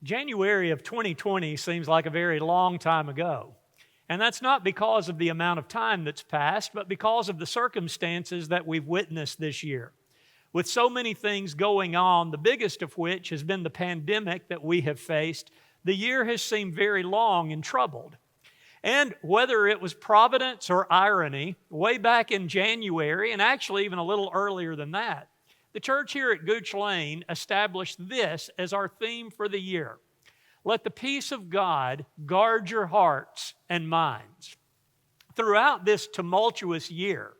January of 2020 seems like a very long time ago. And that's not because of the amount of time that's passed, but because of the circumstances that we've witnessed this year. With so many things going on, the biggest of which has been the pandemic that we have faced, the year has seemed very long and troubled. And whether it was providence or irony, way back in January, and actually even a little earlier than that, the church here at Gooch Lane established this as our theme for the year. Let the peace of God guard your hearts and minds. Throughout this tumultuous year,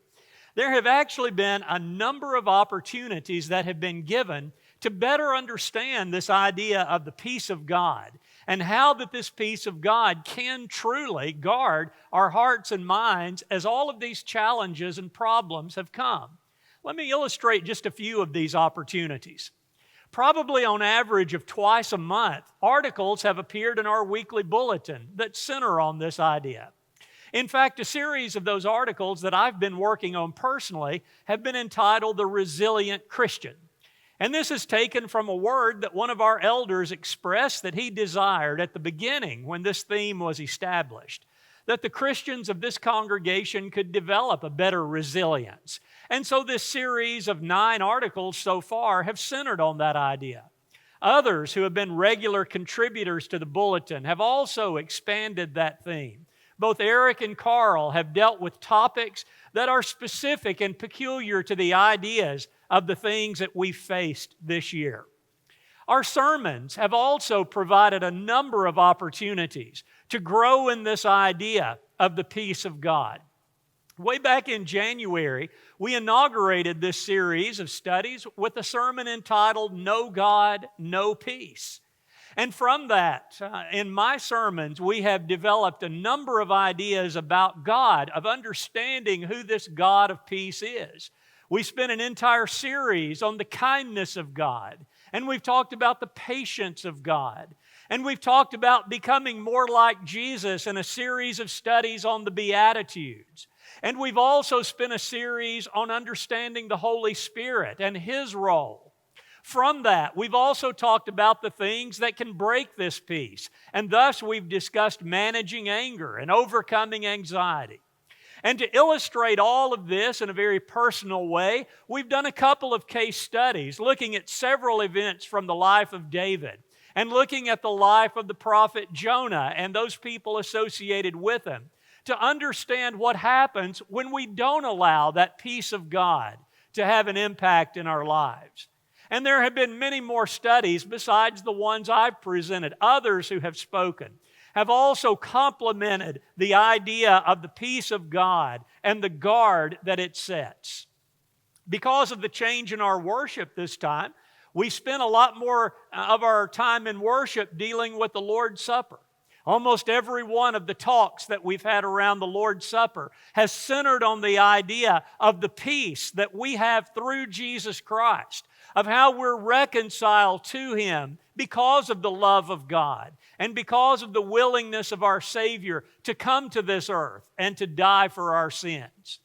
there have actually been a number of opportunities that have been given to better understand this idea of the peace of God and how that this peace of God can truly guard our hearts and minds as all of these challenges and problems have come. Let me illustrate just a few of these opportunities. Probably on average of twice a month, articles have appeared in our weekly bulletin that center on this idea. In fact, a series of those articles that I've been working on personally have been entitled The Resilient Christian. And this is taken from a word that one of our elders expressed that he desired at the beginning when this theme was established, that the Christians of this congregation could develop a better resilience. And so this series of 9 articles so far have centered on that idea. Others who have been regular contributors to the bulletin have also expanded that theme. Both Eric and Carl have dealt with topics that are specific and peculiar to the ideas of the things that we faced this year. Our sermons have also provided a number of opportunities to grow in this idea of the peace of God. Way back in January, we inaugurated this series of studies with a sermon entitled, No God, No Peace. And from that, in my sermons, we have developed a number of ideas about God, of understanding who this God of peace is. We spent an entire series on the kindness of God, and we've talked about the patience of God, and we've talked about becoming more like Jesus in a series of studies on the Beatitudes. And we've also spent a series on understanding the Holy Spirit and His role. From that, we've also talked about the things that can break this peace, and thus we've discussed managing anger and overcoming anxiety. And to illustrate all of this in a very personal way, we've done a couple of case studies looking at several events from the life of David and looking at the life of the prophet Jonah and those people associated with him to understand what happens when we don't allow that peace of God to have an impact in our lives. And there have been many more studies besides the ones I've presented. Others who have spoken have also complemented the idea of the peace of God and the guard that it sets. Because of the change in our worship this time, we spent a lot more of our time in worship dealing with the Lord's Supper. Almost every one of the talks that we've had around the Lord's Supper has centered on the idea of the peace that we have through Jesus Christ, of how we're reconciled to Him because of the love of God and because of the willingness of our Savior to come to this earth and to die for our sins.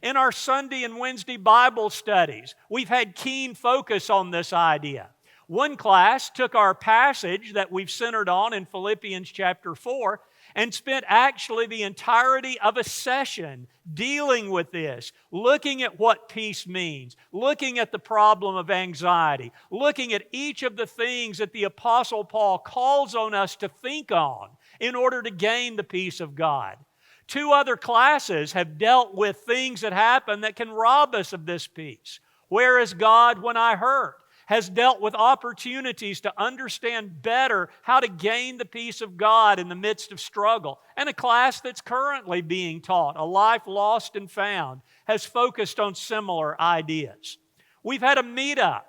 In our Sunday and Wednesday Bible studies, we've had keen focus on this idea. One class took our passage that we've centered on in Philippians chapter 4 and spent actually the entirety of a session dealing with this, looking at what peace means, looking at the problem of anxiety, looking at each of the things that the Apostle Paul calls on us to think on in order to gain the peace of God. 2 other classes have dealt with things that happen that can rob us of this peace. Where is God when I hurt? Has dealt with opportunities to understand better how to gain the peace of God in the midst of struggle. And a class that's currently being taught, A Life Lost and Found, has focused on similar ideas. We've had a meetup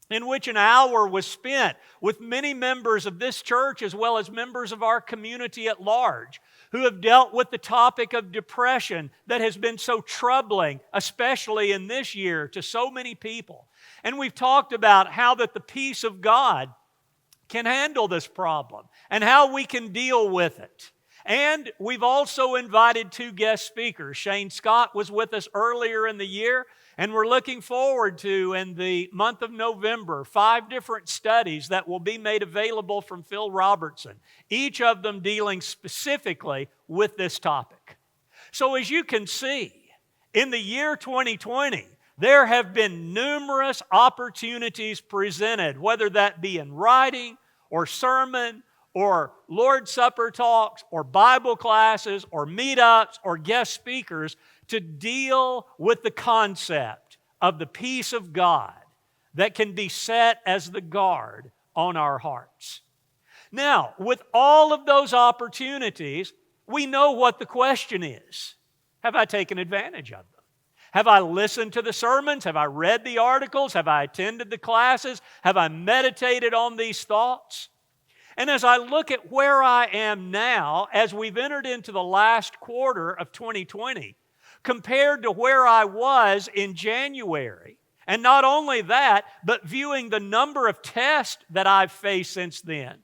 in which an hour was spent with many members of this church as well as members of our community at large who have dealt with the topic of depression that has been so troubling, especially in this year, to so many people. And we've talked about how that the peace of God can handle this problem and how we can deal with it. And we've also invited 2 guest speakers. Shane Scott was with us earlier in the year, And we're looking forward to, in the month of November, 5 different studies that will be made available from Phil Robertson, each of them dealing specifically with this topic. So as you can see, in the year 2020, there have been numerous opportunities presented, whether that be in writing or sermon or Lord's Supper talks or Bible classes or meetups or guest speakers, to deal with the concept of the peace of God that can be set as the guard on our hearts. Now, with all of those opportunities, we know what the question is. Have I taken advantage of them? Have I listened to the sermons? Have I read the articles? Have I attended the classes? Have I meditated on these thoughts? And as I look at where I am now, as we've entered into the last quarter of 2020, compared to where I was in January, and not only that, but viewing the number of tests that I've faced since then,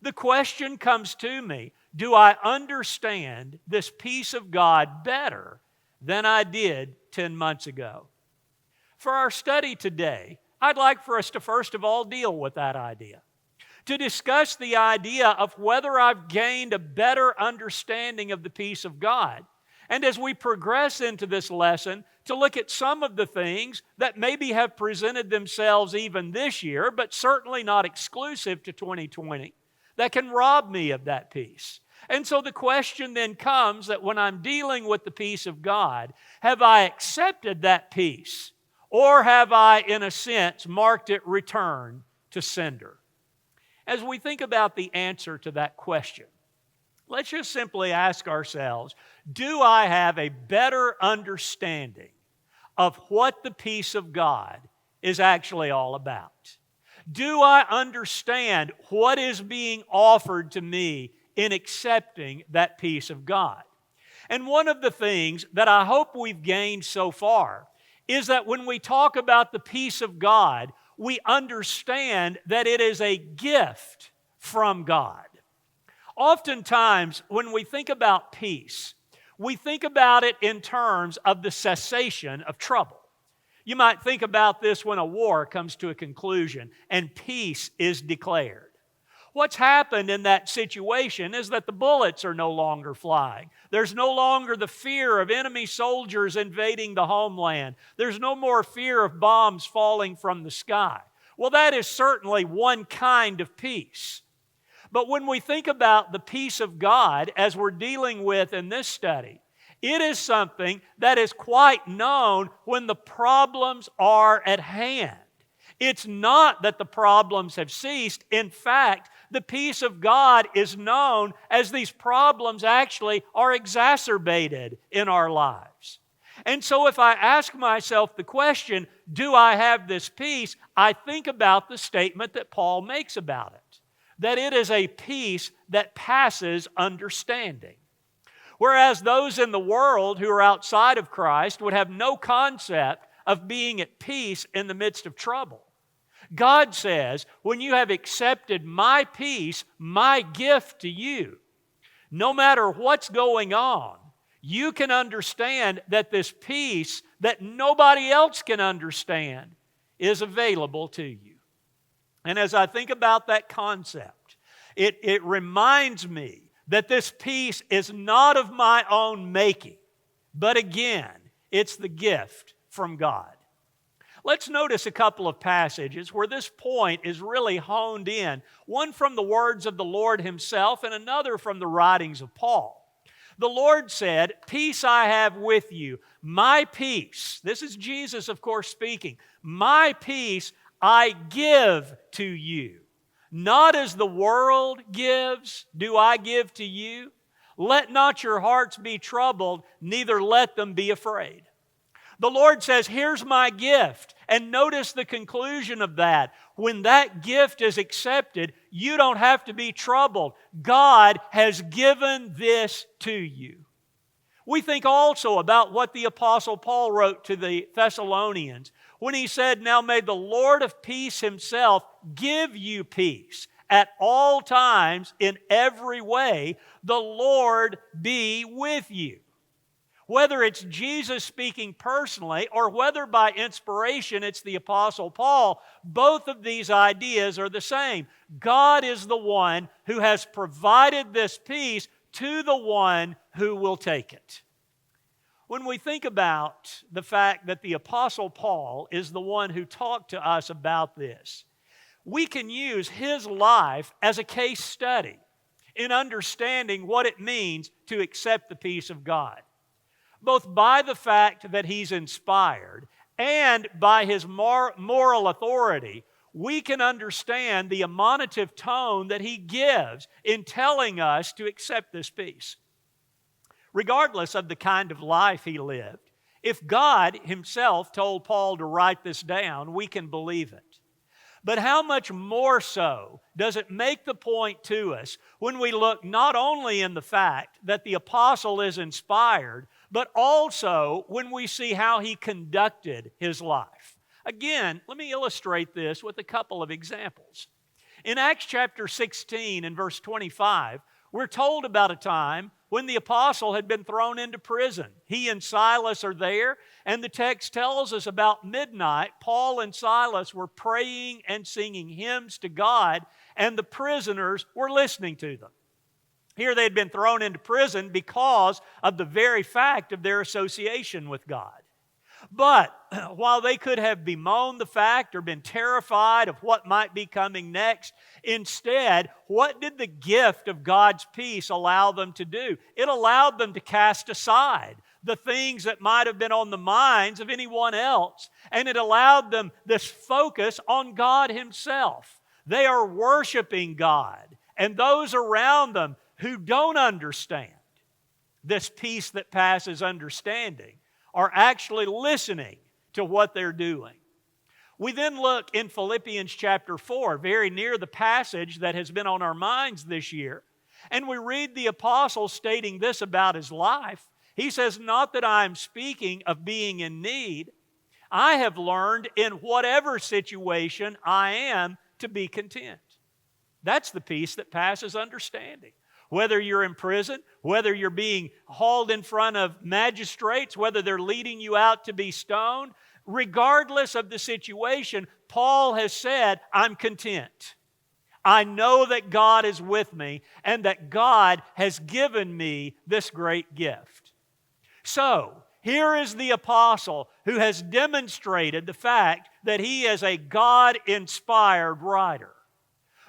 the question comes to me, do I understand this peace of God better than I did 10 months ago? For our study today, I'd like for us to first of all deal with that idea, to discuss the idea of whether I've gained a better understanding of the peace of God. And as we progress into this lesson, to look at some of the things that maybe have presented themselves even this year, but certainly not exclusive to 2020, that can rob me of that peace. And so the question then comes that when I'm dealing with the peace of God, have I accepted that peace? Or have I, in a sense, marked it return to sender? As we think about the answer to that question, let's just simply ask ourselves, do I have a better understanding of what the peace of God is actually all about? Do I understand what is being offered to me in accepting that peace of God? And one of the things that I hope we've gained so far is that when we talk about the peace of God, we understand that it is a gift from God. Oftentimes, when we think about peace, we think about it in terms of the cessation of trouble. You might think about this when a war comes to a conclusion and peace is declared. What's happened in that situation is that the bullets are no longer flying. There's no longer the fear of enemy soldiers invading the homeland. There's no more fear of bombs falling from the sky. Well, that is certainly one kind of peace. But when we think about the peace of God, as we're dealing with in this study, it is something that is quite known when the problems are at hand. It's not that the problems have ceased. In fact, the peace of God is known as these problems actually are exacerbated in our lives. And so if I ask myself the question, do I have this peace? I think about the statement that Paul makes about it, that it is a peace that passes understanding. Whereas those in the world who are outside of Christ would have no concept of being at peace in the midst of trouble. God says, when you have accepted my peace, my gift to you, no matter what's going on, you can understand that this peace that nobody else can understand is available to you. And as I think about that concept, it reminds me that this peace is not of my own making, but again, it's the gift from God. Let's notice a couple of passages where this point is really honed in, one from the words of the Lord Himself and another from the writings of Paul. The Lord said, "Peace I have with you, my peace," this is Jesus, of course, speaking, "my peace I give to you. Not as the world gives, do I give to you. Let not your hearts be troubled, neither let them be afraid." The Lord says, here's my gift. And notice the conclusion of that. When that gift is accepted, you don't have to be troubled. God has given this to you. We think also about what the Apostle Paul wrote to the Thessalonians when he said, "Now may the Lord of peace Himself give you peace at all times in every way. The Lord be with you." whether it's Jesus speaking personally or whether by inspiration it's the Apostle Paul, both of these ideas are the same. God is the one who has provided this peace to the one who will take it. When we think about the fact that the Apostle Paul is the one who talked to us about this, we can use his life as a case study in understanding what it means to accept the peace of God, both by the fact that he's inspired and by his moral authority. We can understand the admonitive tone that he gives in telling us to accept this peace. Regardless of the kind of life he lived, if God himself told Paul to write this down, we can believe it. But how much more so does it make the point to us when we look not only in the fact that the apostle is inspired, but also when we see how he conducted his life. Again, let me illustrate this with a couple of examples. In Acts chapter 16 and verse 25, we're told about a time when the apostle had been thrown into prison. He and Silas are there, and the text tells us about midnight, Paul and Silas were praying and singing hymns to God, and the prisoners were listening to them. Here they had been thrown into prison because of the very fact of their association with God. But while they could have bemoaned the fact or been terrified of what might be coming next, instead, what did the gift of God's peace allow them to do? It allowed them to cast aside the things that might have been on the minds of anyone else, and it allowed them this focus on God Himself. They are worshiping God, and those around them who don't understand this peace that passes understanding are actually listening to what they're doing. We then look in Philippians chapter 4, very near the passage that has been on our minds this year, and we read the apostle stating this about his life. He says, "Not that I am speaking of being in need. I have learned in whatever situation I am to be content." That's the peace that passes understanding. Whether you're in prison, whether you're being hauled in front of magistrates, whether they're leading you out to be stoned, regardless of the situation, Paul has said, "I'm content. I know that God is with me and that God has given me this great gift." So, here is the apostle who has demonstrated the fact that he is a God-inspired writer,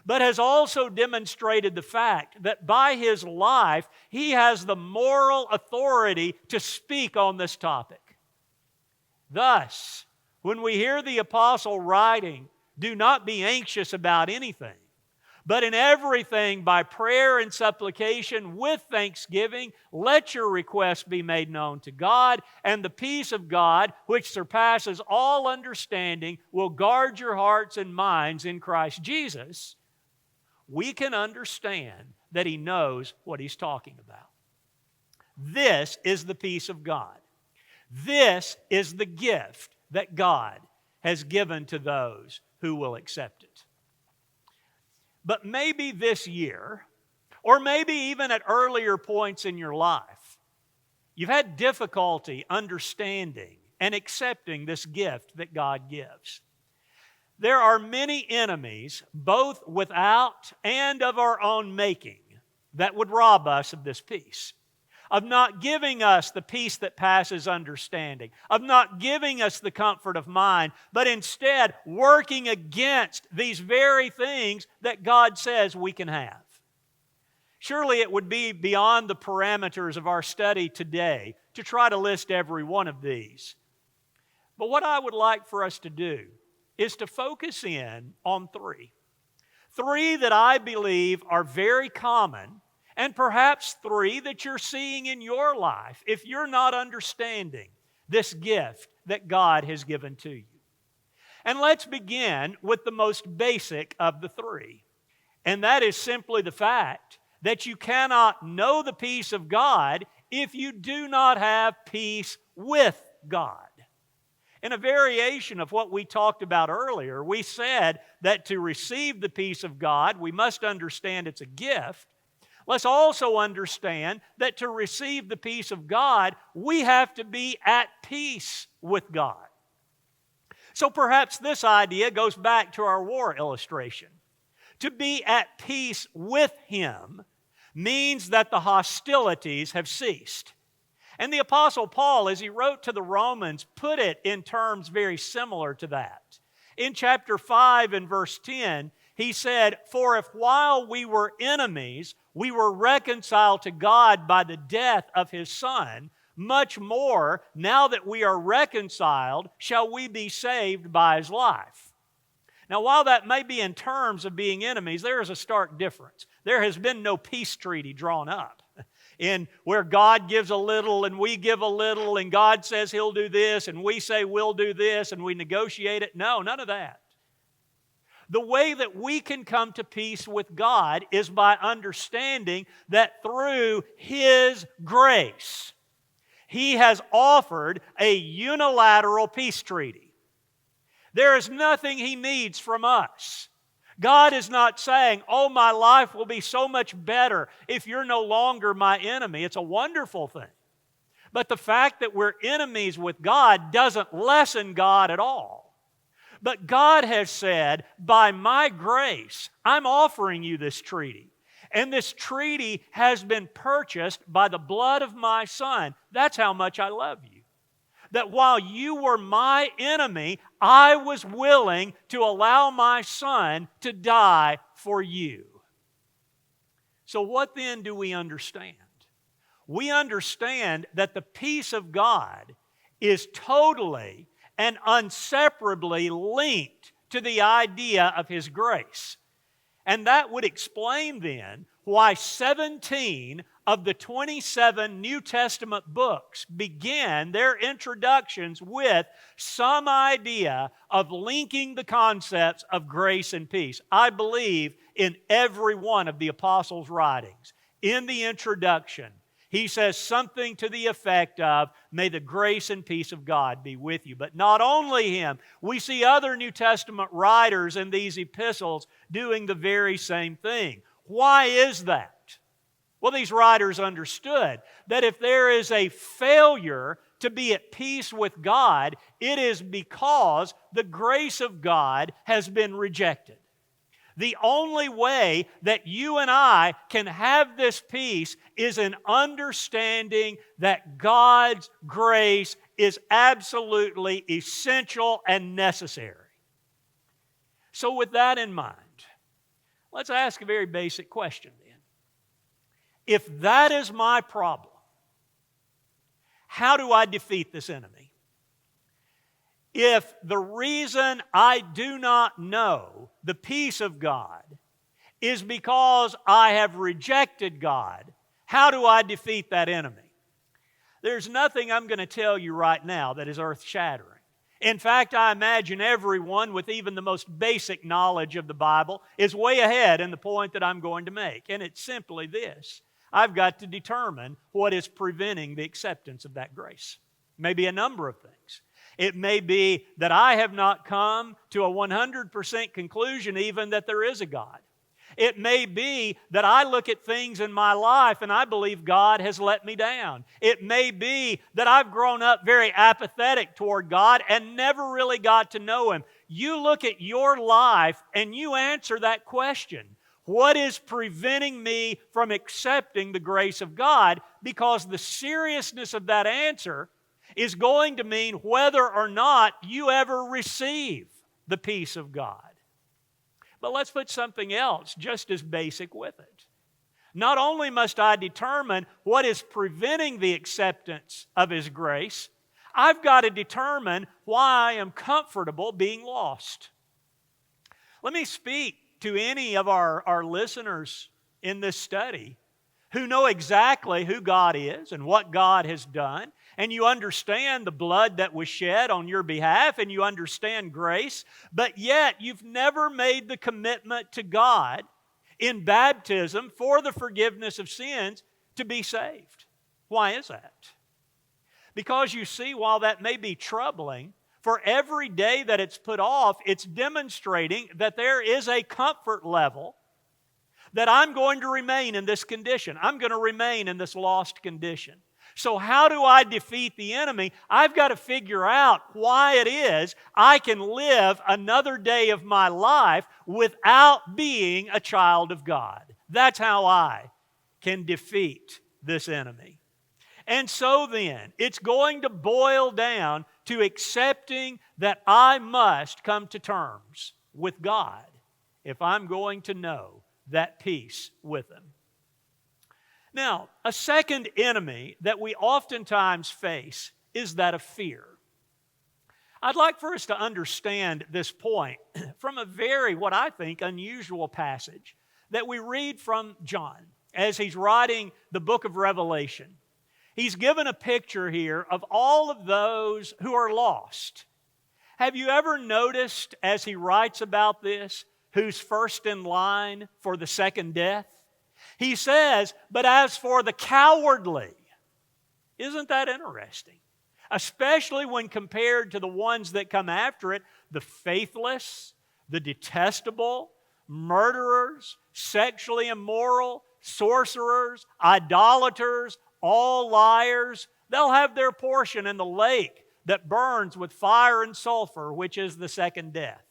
but has also demonstrated the fact that by his life, he has the moral authority to speak on this topic. Thus, when we hear the apostle writing, "Do not be anxious about anything, but in everything by prayer and supplication with thanksgiving, let your requests be made known to God, and the peace of God, which surpasses all understanding, will guard your hearts and minds in Christ Jesus," we can understand that he knows what he's talking about. This is the peace of God. This is the gift that God has given to those who will accept it. But maybe this year, or maybe even at earlier points in your life, you've had difficulty understanding and accepting this gift that God gives. There are many enemies, both without and of our own making, that would rob us of this peace, of not giving us the peace that passes understanding, of not giving us the comfort of mind, but instead working against these very things that God says we can have. Surely it would be beyond the parameters of our study today to try to list every one of these. But what I would like for us to do is to focus in on three. Three that I believe are very common, and perhaps three that you're seeing in your life if you're not understanding this gift that God has given to you. And let's begin with the most basic of the three, and that is simply the fact that you cannot know the peace of God if you do not have peace with God. In a variation of what we talked about earlier, we said that to receive the peace of God, we must understand it's a gift. let's also understand that to receive the peace of God, we have to be at peace with God. So perhaps this idea goes back to our war illustration. To be at peace with Him means that the hostilities have ceased. And the Apostle Paul, as he wrote to the Romans, put it in terms very similar to that. In chapter 5 and verse 10, he said, "For if while we were enemies, we were reconciled to God by the death of His Son, much more, now that we are reconciled, shall we be saved by His life." Now, while that may be in terms of being enemies, there is a stark difference. There has been no peace treaty drawn up in where God gives a little and we give a little and God says He'll do this and we say we'll do this and we negotiate it. No, none of that. The way that we can come to peace with God is by understanding that through His grace, He has offered a unilateral peace treaty. There is nothing He needs from us. God is not saying, "Oh, my life will be so much better if you're no longer my enemy." It's a wonderful thing. But the fact that we're enemies with God doesn't lessen God at all. But God has said, "By my grace, I'm offering you this treaty. And this treaty has been purchased by the blood of my Son." That's how much I love you. That while you were my enemy, I was willing to allow my Son to die for you. So what then do we understand? We understand that the peace of God is totally and inseparably linked to the idea of His grace. And that would explain then why 17 of the 27 New Testament books begin their introductions with some idea of linking the concepts of grace and peace. I believe in every one of the apostles' writings. In the introduction, he says something to the effect of, "May the grace and peace of God be with you." But not only him, we see other New Testament writers in these epistles doing the very same thing. Why is that? Well, these writers understood that if there is a failure to be at peace with God, it is because the grace of God has been rejected. The only way that you and I can have this peace is in understanding that God's grace is absolutely essential and necessary. So with that in mind, let's ask a very basic question then. If that is my problem, how do I defeat this enemy? If the reason I do not know the peace of God is because I have rejected God, how do I defeat that enemy? There's nothing I'm going to tell you right now that is earth-shattering. In fact, I imagine everyone with even the most basic knowledge of the Bible is way ahead in the point that I'm going to make. And it's simply this: I've got to determine what is preventing the acceptance of that grace. Maybe a number of things. It may be that I have not come to a 100% conclusion even that there is a God. It may be that I look at things in my life and I believe God has let me down. It may be that I've grown up very apathetic toward God and never really got to know Him. You look at your life and you answer that question. What is preventing me from accepting the grace of God? Because the seriousness of that answer is going to mean whether or not you ever receive the peace of God. But let's put something else just as basic with it. Not only must I determine what is preventing the acceptance of His grace, I've got to determine why I am comfortable being lost. Let me speak to any of our listeners in this study who know exactly who God is and what God has done, and you understand the blood that was shed on your behalf, and you understand grace, but yet you've never made the commitment to God in baptism for the forgiveness of sins to be saved. Why is that? Because you see, while that may be troubling, for every day that it's put off, it's demonstrating that there is a comfort level that I'm going to remain in this condition. I'm going to remain in this lost condition. So how do I defeat the enemy? I've got to figure out why it is I can live another day of my life without being a child of God. That's how I can defeat this enemy. And so then, it's going to boil down to accepting that I must come to terms with God if I'm going to know that peace with Him. Now, a second enemy that we oftentimes face is that of fear. I'd like for us to understand this point from a very, what I think, unusual passage that we read from John as he's writing the book of Revelation. He's given a picture here of all of those who are lost. Have you ever noticed, as he writes about this, who's first in line for the second death? He says, but as for the cowardly, isn't that interesting? Especially when compared to the ones that come after it, the faithless, the detestable, murderers, sexually immoral, sorcerers, idolaters, all liars. They'll have their portion in the lake that burns with fire and sulfur, which is the second death.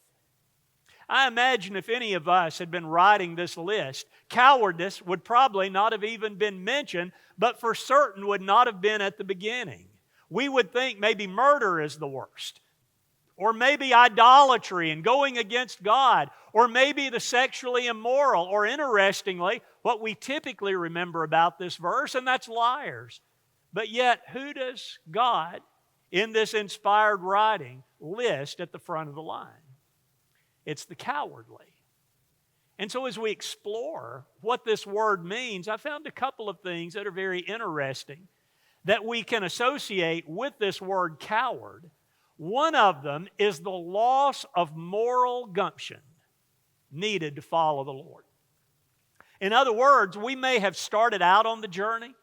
I imagine if any of us had been writing this list, cowardice would probably not have even been mentioned, but for certain would not have been at the beginning. We would think maybe murder is the worst, or maybe idolatry and going against God, or maybe the sexually immoral, or interestingly, what we typically remember about this verse, and that's liars. But yet, who does God, in this inspired writing, list at the front of the line? It's the cowardly. And so as we explore what this word means, I found a couple of things that are very interesting that we can associate with this word coward. One of them is the loss of moral gumption needed to follow the Lord. In other words, we may have started out on the journey,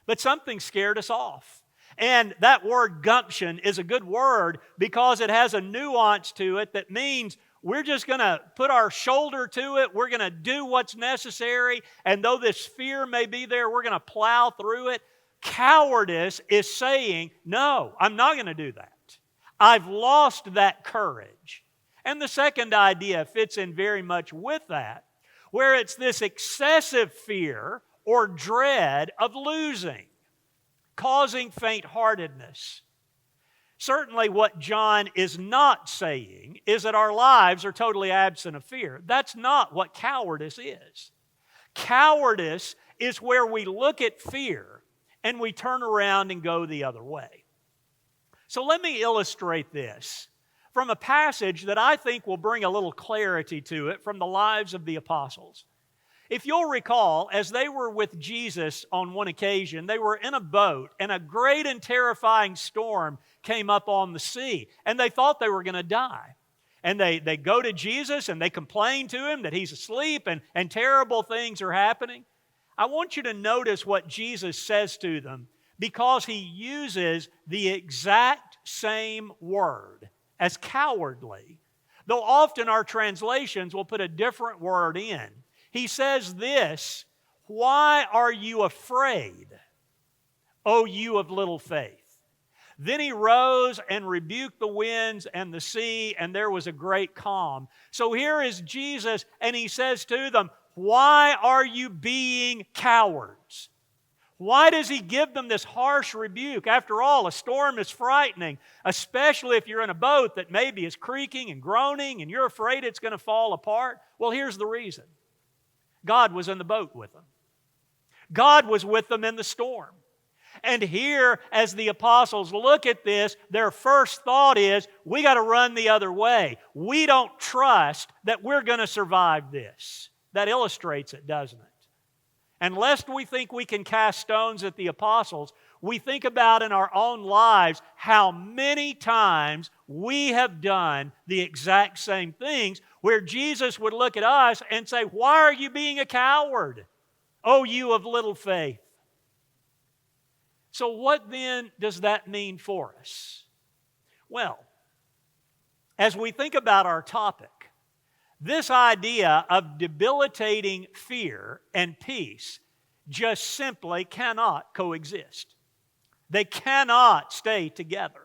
but something scared us off. And that word gumption is a good word because it has a nuance to it that means we're just going to put our shoulder to it. We're going to do what's necessary. And though this fear may be there, we're going to plow through it. Cowardice is saying, no, I'm not going to do that. I've lost that courage. And the second idea fits in very much with that, where it's this excessive fear or dread of losing, causing faint-heartedness. Certainly what John is not saying is that our lives are totally absent of fear. That's not what cowardice is. Cowardice is where we look at fear and we turn around and go the other way. So let me illustrate this from a passage that I think will bring a little clarity to it from the lives of the apostles. If you'll recall, as they were with Jesus on one occasion, they were in a boat and a great and terrifying storm came up on the sea, and they thought they were going to die. And they go to Jesus and they complain to Him that He's asleep and terrible things are happening. I want you to notice what Jesus says to them because He uses the exact same word as cowardly, though often our translations will put a different word in. He says this, "Why are you afraid, O you of little faith?" Then He rose and rebuked the winds and the sea, and there was a great calm. So here is Jesus, and He says to them, why are you being cowards? Why does He give them this harsh rebuke? After all, a storm is frightening, especially if you're in a boat that maybe is creaking and groaning and you're afraid it's going to fall apart. Well, here's the reason. God was in the boat with them. God was with them in the storm. And here, as the apostles look at this, their first thought is, we got to run the other way. We don't trust that we're going to survive this. That illustrates it, doesn't it? And lest we think we can cast stones at the apostles, we think about in our own lives how many times we have done the exact same things where Jesus would look at us and say, why are you being a coward, O you of little faith? So what then does that mean for us? Well, as we think about our topic, This idea of debilitating fear and peace just simply cannot coexist. They cannot stay together.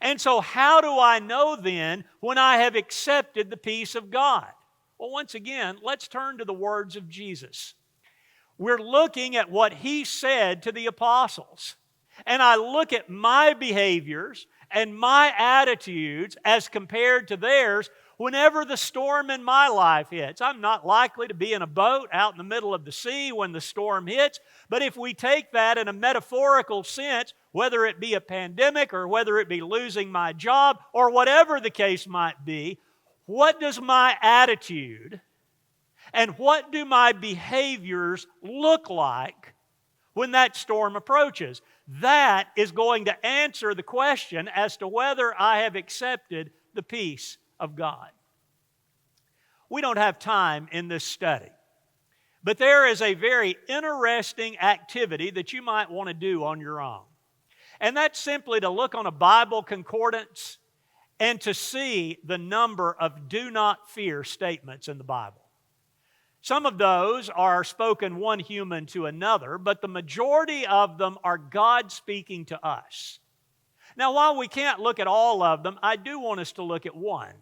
And so how do I know then when I have accepted the peace of God? Well, once again, let's turn to the words of Jesus. We're looking at what He said to the apostles. And I look at my behaviors and my attitudes as compared to theirs whenever the storm in my life hits. I'm not likely to be in a boat out in the middle of the sea when the storm hits, but if we take that in a metaphorical sense, whether it be a pandemic or whether it be losing my job or whatever the case might be, what does my attitude and what do my behaviors look like when that storm approaches? That is going to answer the question as to whether I have accepted the peace of God. We don't have time in this study, but there is a very interesting activity that you might want to do on your own. And that's simply to look on a Bible concordance and to see the number of do not fear statements in the Bible. Some of those are spoken one human to another, but the majority of them are God speaking to us. Now, while we can't look at all of them, I do want us to look at one.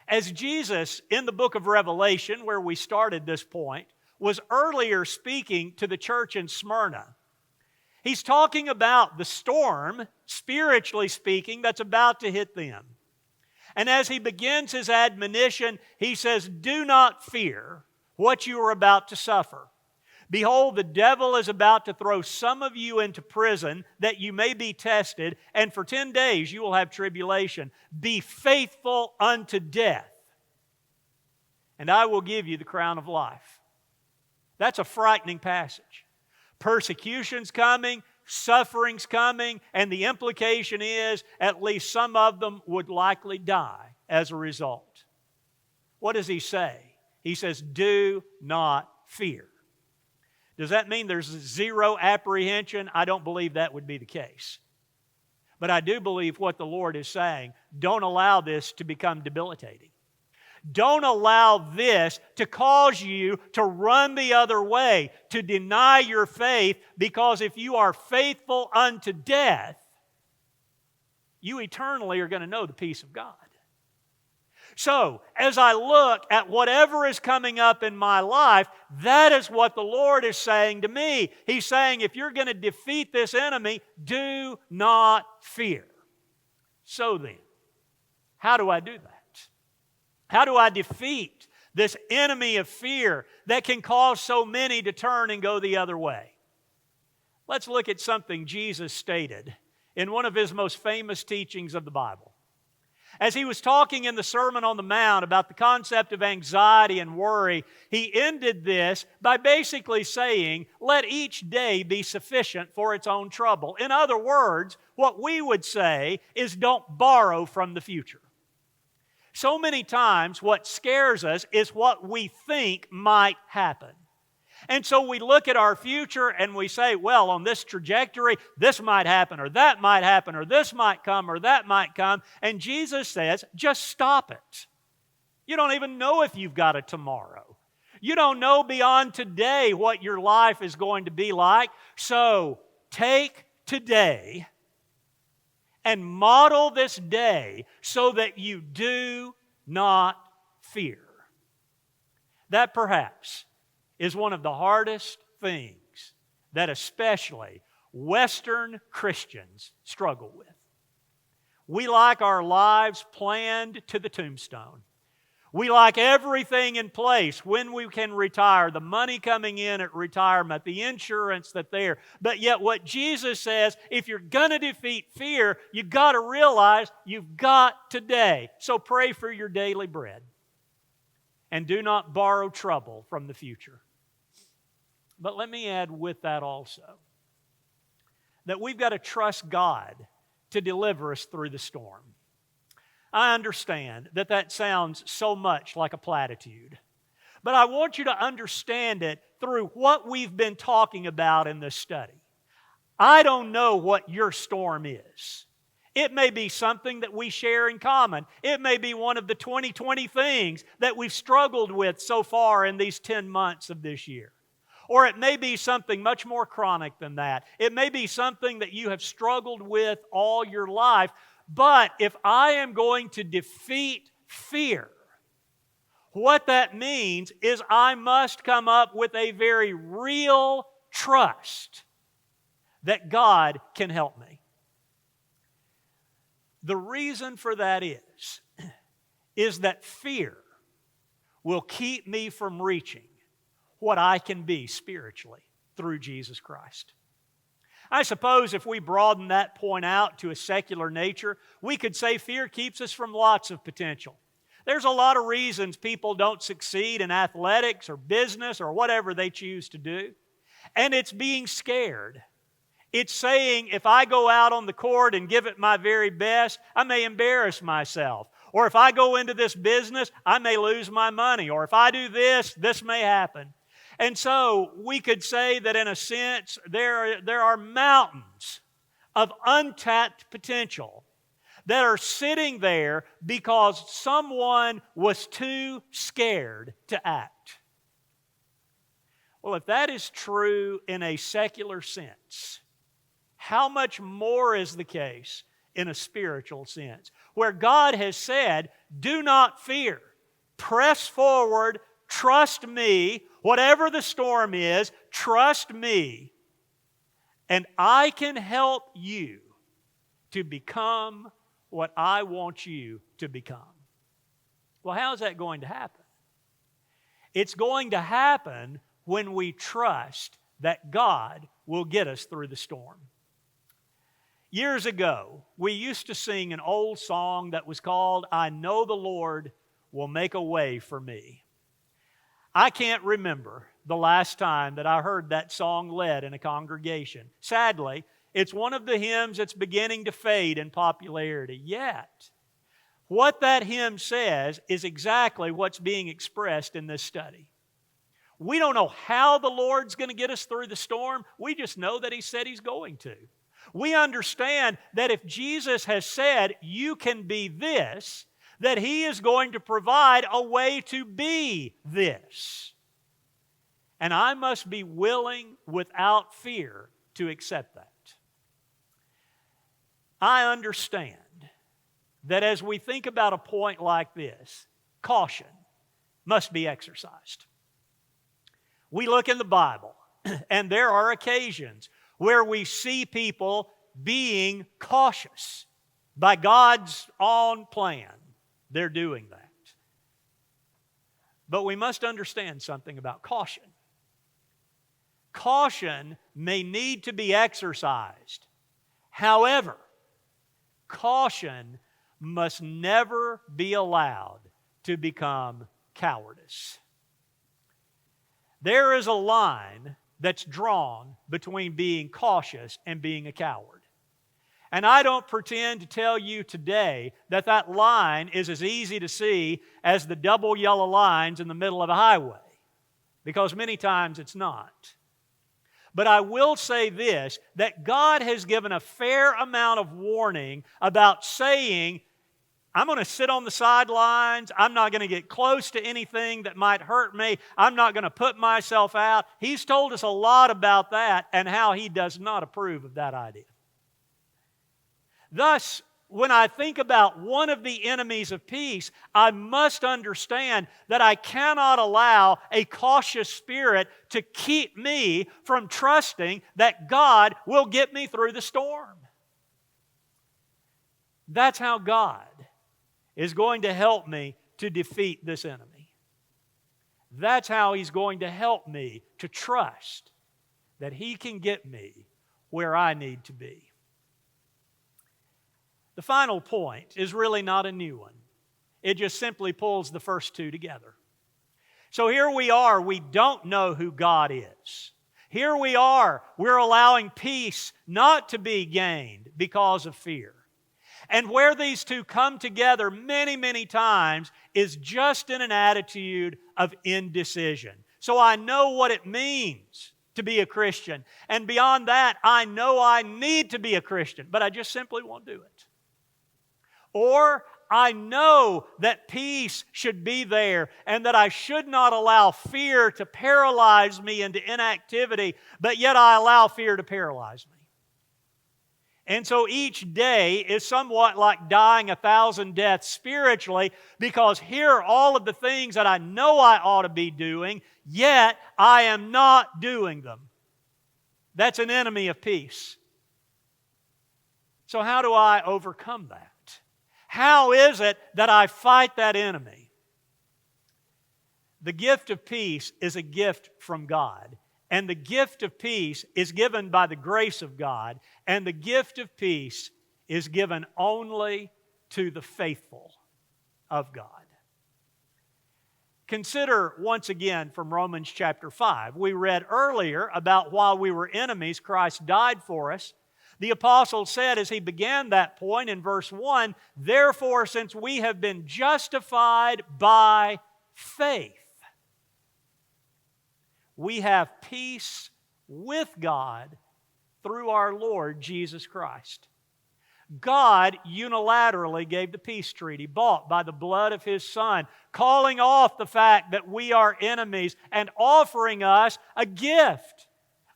As Jesus, in the book of Revelation, where we started this point, was earlier speaking to the church in Smyrna, He's talking about the storm, spiritually speaking, that's about to hit them. And as He begins His admonition, He says, "Do not fear what you are about to suffer. Behold, the devil is about to throw some of you into prison that you may be tested, and for 10 days you will have tribulation. Be faithful unto death, and I will give you the crown of life." That's a frightening passage. Persecution's coming, suffering's coming, and the implication is at least some of them would likely die as a result. What does He say? He says, "Do not fear." Does that mean there's zero apprehension? I don't believe that would be the case. But I do believe what the Lord is saying, don't allow this to become debilitating. Don't allow this to cause you to run the other way, to deny your faith, because if you are faithful unto death, you eternally are going to know the peace of God. So, as I look at whatever is coming up in my life, that is what the Lord is saying to me. He's saying, if you're going to defeat this enemy, do not fear. So then, how do I do that? How do I defeat this enemy of fear that can cause so many to turn and go the other way? Let's look at something Jesus stated in one of His most famous teachings of the Bible. As He was talking in the Sermon on the Mount about the concept of anxiety and worry, He ended this by basically saying, let each day be sufficient for its own trouble. In other words, what we would say is don't borrow from the future. So many times what scares us is what we think might happen. And so we look at our future and we say, well, on this trajectory, this might happen, or that might happen, or this might come, or that might come. And Jesus says, just stop it. You don't even know if you've got a tomorrow. You don't know beyond today what your life is going to be like. So take today and model this day so that you do not fear. That perhaps is one of the hardest things that especially Western Christians struggle with. We like our lives planned to the tombstone. We like everything in place when we can retire, the money coming in at retirement, the insurance that's there. But yet what Jesus says, if you're going to defeat fear, you've got to realize you've got today. So pray for your daily bread. And do not borrow trouble from the future. But let me add with that also that we've got to trust God to deliver us through the storm. I understand that that sounds so much like a platitude. But I want you to understand it through what we've been talking about in this study. I don't know what your storm is. It may be something that we share in common. It may be one of the 20 things that we've struggled with so far in these 10 months of this year. Or it may be something much more chronic than that. It may be something that you have struggled with all your life. But if I am going to defeat fear, what that means is I must come up with a very real trust that God can help me. The reason for that is that fear will keep me from reaching what I can be spiritually through Jesus Christ. I suppose if we broaden that point out to a secular nature, we could say fear keeps us from lots of potential. There's a lot of reasons people don't succeed in athletics or business or whatever they choose to do. And it's being scared. It's saying, if I go out on the court and give it my very best, I may embarrass myself. Or if I go into this business, I may lose my money. Or if I do this, this may happen. And so we could say that in a sense, there are mountains of untapped potential that are sitting there because someone was too scared to act. Well, if that is true in a secular sense, how much more is the case in a spiritual sense, where God has said, do not fear, press forward, trust me, whatever the storm is, trust me, and I can help you to become what I want you to become. Well, how is that going to happen? It's going to happen when we trust that God will get us through the storm. Years ago, we used to sing an old song that was called, I Know the Lord Will Make a Way for Me. I can't remember the last time that I heard that song led in a congregation. Sadly, it's one of the hymns that's beginning to fade in popularity. Yet, what that hymn says is exactly what's being expressed in this study. We don't know how the Lord's going to get us through the storm. We just know that He said He's going to. We understand that if Jesus has said, you can be this, that He is going to provide a way to be this. And I must be willing, without fear, to accept that. I understand that as we think about a point like this, caution must be exercised. We look in the Bible, and there are occasions where we see people being cautious. By God's own plan, they're doing that. But we must understand something about caution. Caution may need to be exercised. However, caution must never be allowed to become cowardice. There is a line that's drawn between being cautious and being a coward. And I don't pretend to tell you today that that line is as easy to see as the double yellow lines in the middle of a highway, because many times it's not. But I will say this, that God has given a fair amount of warning about saying, I'm going to sit on the sidelines. I'm not going to get close to anything that might hurt me. I'm not going to put myself out. He's told us a lot about that and how He does not approve of that idea. Thus, when I think about one of the enemies of peace, I must understand that I cannot allow a cautious spirit to keep me from trusting that God will get me through the storm. That's how God is going to help me to defeat this enemy. That's how He's going to help me to trust that He can get me where I need to be. The final point is really not a new one. It just simply pulls the first two together. So here we are, we don't know who God is. Here we are, we're allowing peace not to be gained because of fear. And where these two come together many, many times is just in an attitude of indecision. So I know what it means to be a Christian. And beyond that, I know I need to be a Christian, but I just simply won't do it. Or I know that peace should be there and that I should not allow fear to paralyze me into inactivity, but yet I allow fear to paralyze me. And so each day is somewhat like dying 1,000 deaths spiritually, because here are all of the things that I know I ought to be doing, yet I am not doing them. That's an enemy of peace. So how do I overcome that? How is it that I fight that enemy? The gift of peace is a gift from God. And the gift of peace is given by the grace of God. And the gift of peace is given only to the faithful of God. Consider once again from Romans chapter 5. We read earlier about while we were enemies, Christ died for us. The apostle said as he began that point in verse 1, "Therefore, since we have been justified by faith, we have peace with God through our Lord Jesus Christ." God unilaterally gave the peace treaty, bought by the blood of His Son, calling off the fact that we are enemies and offering us a gift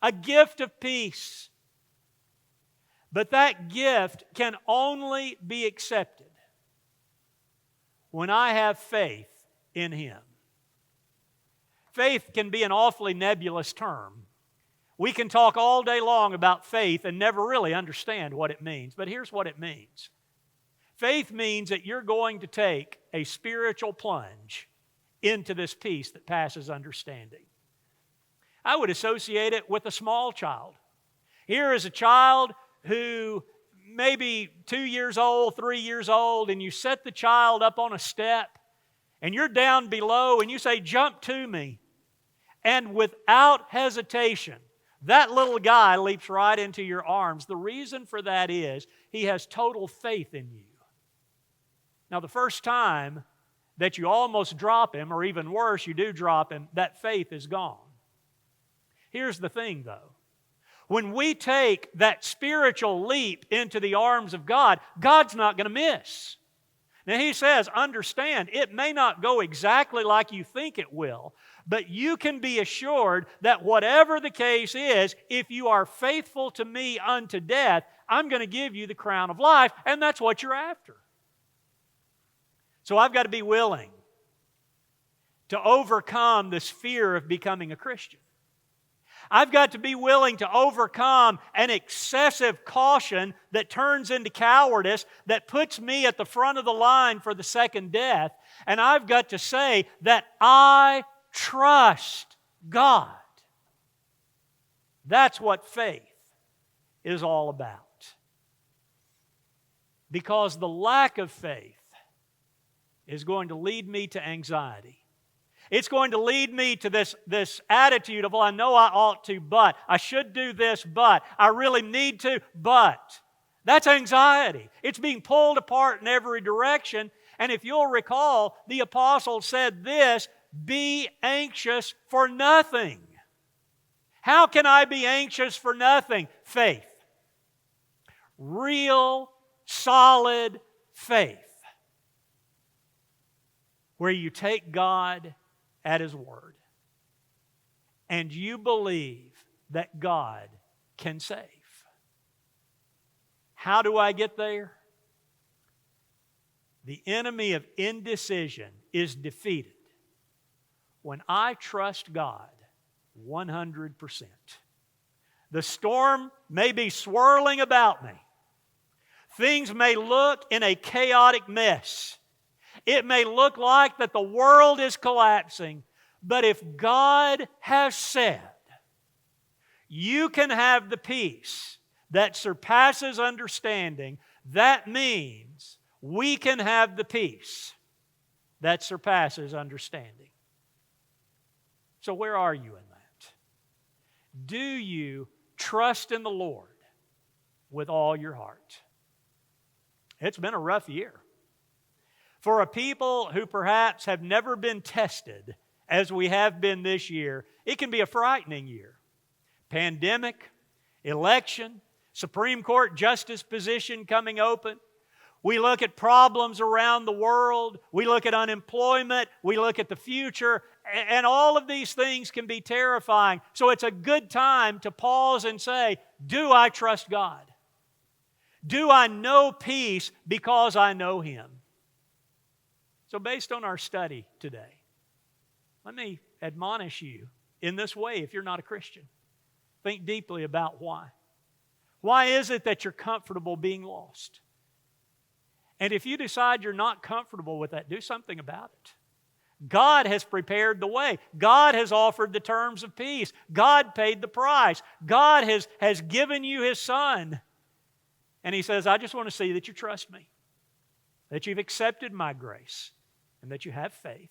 of peace. But that gift can only be accepted when I have faith in Him. Faith can be an awfully nebulous term. We can talk all day long about faith and never really understand what it means. But here's what it means. Faith means that you're going to take a spiritual plunge into this peace that passes understanding. I would associate it with a small child. Here is a child who may be 2 years old, 3 years old, and you set the child up on a step, and you're down below, and you say, "Jump to me." And without hesitation, that little guy leaps right into your arms. The reason for that is he has total faith in you. Now, the first time that you almost drop him, or even worse, you do drop him, that faith is gone. Here's the thing, though. When we take that spiritual leap into the arms of God, God's not going to miss. Now He says, understand, it may not go exactly like you think it will, but you can be assured that whatever the case is, if you are faithful to me unto death, I'm going to give you the crown of life, and that's what you're after. So I've got to be willing to overcome this fear of becoming a Christian. I've got to be willing to overcome an excessive caution that turns into cowardice, that puts me at the front of the line for the second death. And I've got to say that I trust God. That's what faith is all about. Because the lack of faith is going to lead me to anxiety. It's going to lead me to this attitude of, well, I know I ought to, but I should do this, but I really need to, but. That's anxiety. It's being pulled apart in every direction. And if you'll recall, the apostle said this, "Be anxious for nothing." How can I be anxious for nothing? Faith. Real, solid faith. Where you take God at His word, and you believe that God can save. How do I get there? The enemy of indecision is defeated when I trust God 100%. The storm may be swirling about me. Things may look in a chaotic mess. It may look like that the world is collapsing, but if God has said, you can have the peace that surpasses understanding, that means we can have the peace that surpasses understanding. So where are you in that? Do you trust in the Lord with all your heart? It's been a rough year. For a people who perhaps have never been tested as we have been this year, it can be a frightening year. Pandemic, election, Supreme Court justice position coming open. We look at problems around the world. We look at unemployment. We look at the future. And all of these things can be terrifying. So it's a good time to pause and say, do I trust God? Do I know peace because I know Him? So based on our study today, let me admonish you in this way if you're not a Christian. Think deeply about why. Why is it that you're comfortable being lost? And if you decide you're not comfortable with that, do something about it. God has prepared the way. God has offered the terms of peace. God paid the price. God has given you His Son. And He says, I just want to see that you trust me, that you've accepted my grace, and that you have faith,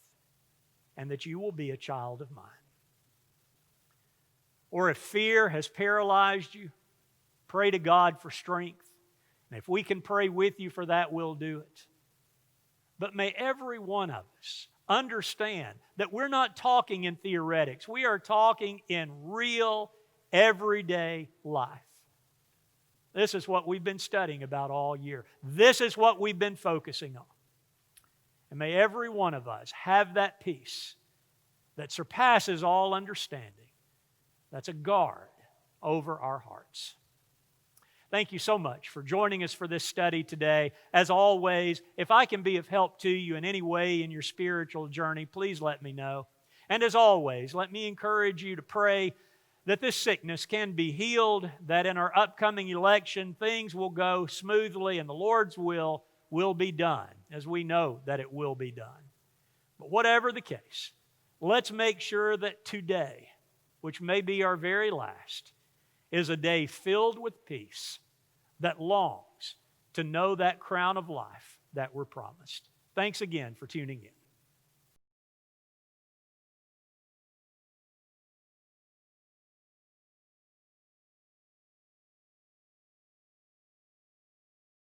and that you will be a child of mine. Or if fear has paralyzed you, pray to God for strength. And if we can pray with you for that, we'll do it. But may every one of us understand that we're not talking in theoretics. We are talking in real, everyday life. This is what we've been studying about all year. This is what we've been focusing on. And may every one of us have that peace that surpasses all understanding. That's a guard over our hearts. Thank you so much for joining us for this study today. As always, if I can be of help to you in any way in your spiritual journey, please let me know. And as always, let me encourage you to pray that this sickness can be healed, that in our upcoming election things will go smoothly and the Lord's will be done, as we know that it will be done. But whatever the case, let's make sure that today, which may be our very last, is a day filled with peace that longs to know that crown of life that we're promised. Thanks again for tuning in.